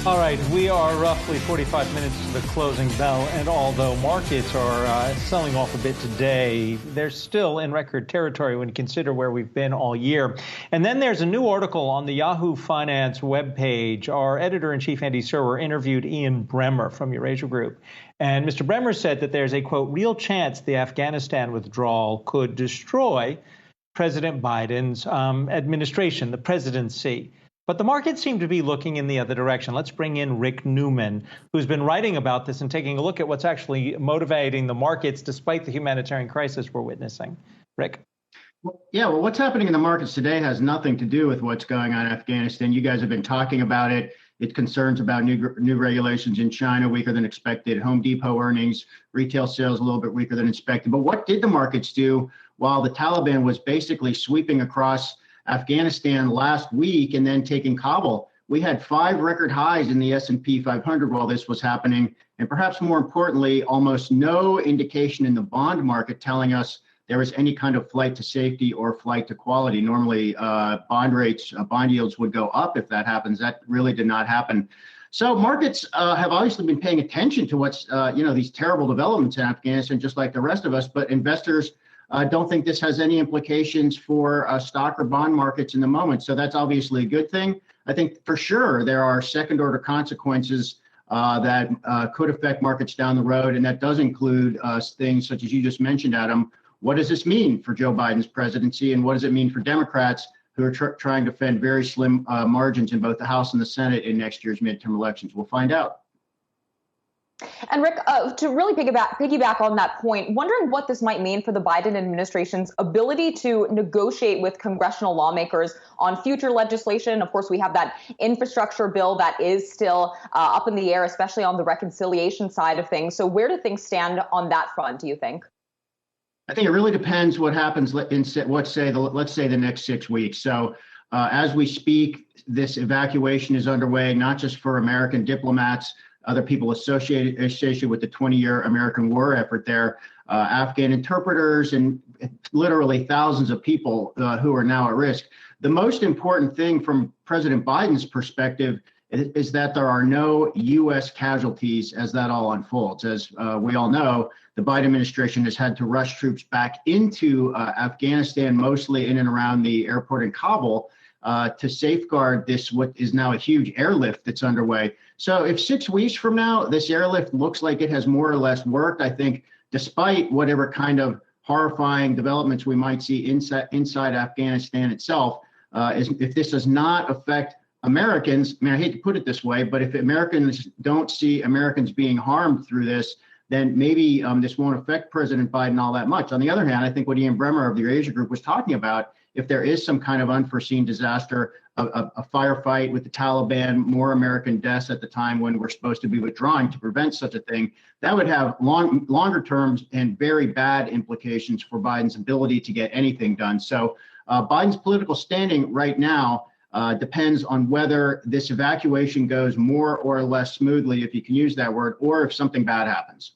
All right, we are roughly 45 minutes to the closing bell, and although markets are selling off a bit today, they're still in record territory when you consider where we've been all year. And then there's a new article on the Yahoo Finance webpage. Our editor-in-chief, Andy Serwer, interviewed Ian Bremmer from Eurasia Group. And Mr. Bremmer said that there's a, quote, real chance the Afghanistan withdrawal could destroy President Biden's administration, the presidency. But the markets seem to be looking in the other direction. Let's bring in Rick Newman, who's been writing about this and taking a look at what's actually motivating the markets despite the humanitarian crisis we're witnessing. Rick? Well, what's happening in the markets today has nothing to do with what's going on in Afghanistan. You guys have been talking about it. It's concerns about new regulations in China, weaker than expected, Home Depot earnings, retail sales a little bit weaker than expected. But what did the markets do while the Taliban was basically sweeping across Afghanistan last week and then taking Kabul? We had 5 record highs in the S&P 500 while this was happening. And perhaps more importantly, almost no indication in the bond market telling us there was any kind of flight to safety or flight to quality. Normally, bond yields would go up if that happens. That really did not happen. So markets have obviously been paying attention to what's, these terrible developments in Afghanistan, just like the rest of us. But investors don't think this has any implications for stock or bond markets in the moment. So that's obviously a good thing. I think for sure there are second order consequences that could affect markets down the road. And that does include things such as you just mentioned, Adam. What does this mean for Joe Biden's presidency? And what does it mean for Democrats who are trying to defend very slim margins in both the House and the Senate in next year's midterm elections? We'll find out. And Rick, to really piggyback on that point, wondering what this might mean for the Biden administration's ability to negotiate with congressional lawmakers on future legislation. Of course, we have that infrastructure bill that is still up in the air, especially on the reconciliation side of things. So where do things stand on that front, do you think? I think it really depends what happens in, let's say the next 6 weeks. So as we speak, this evacuation is underway, not just for American diplomats, other people associated with the 20-year American war effort there, Afghan interpreters, and literally thousands of people who are now at risk. The most important thing from President Biden's perspective is that there are no U.S. casualties as that all unfolds. As we all know, the Biden administration has had to rush troops back into Afghanistan, mostly in and around the airport in Kabul, to safeguard this, what is now a huge airlift that's underway. So if 6 weeks from now, this airlift looks like it has more or less worked, I think, despite whatever kind of horrifying developments we might see inside Afghanistan itself, if this does not affect Americans, I mean, I hate to put it this way, but if Americans don't see Americans being harmed through this, then maybe this won't affect President Biden all that much. On the other hand, I think what Ian Bremmer of the Eurasia Group was talking about, if there is some kind of unforeseen disaster, a firefight with the Taliban, more American deaths at the time when we're supposed to be withdrawing to prevent such a thing, that would have longer terms and very bad implications for Biden's ability to get anything done. So Biden's political standing right now depends on whether this evacuation goes more or less smoothly, if you can use that word, or if something bad happens.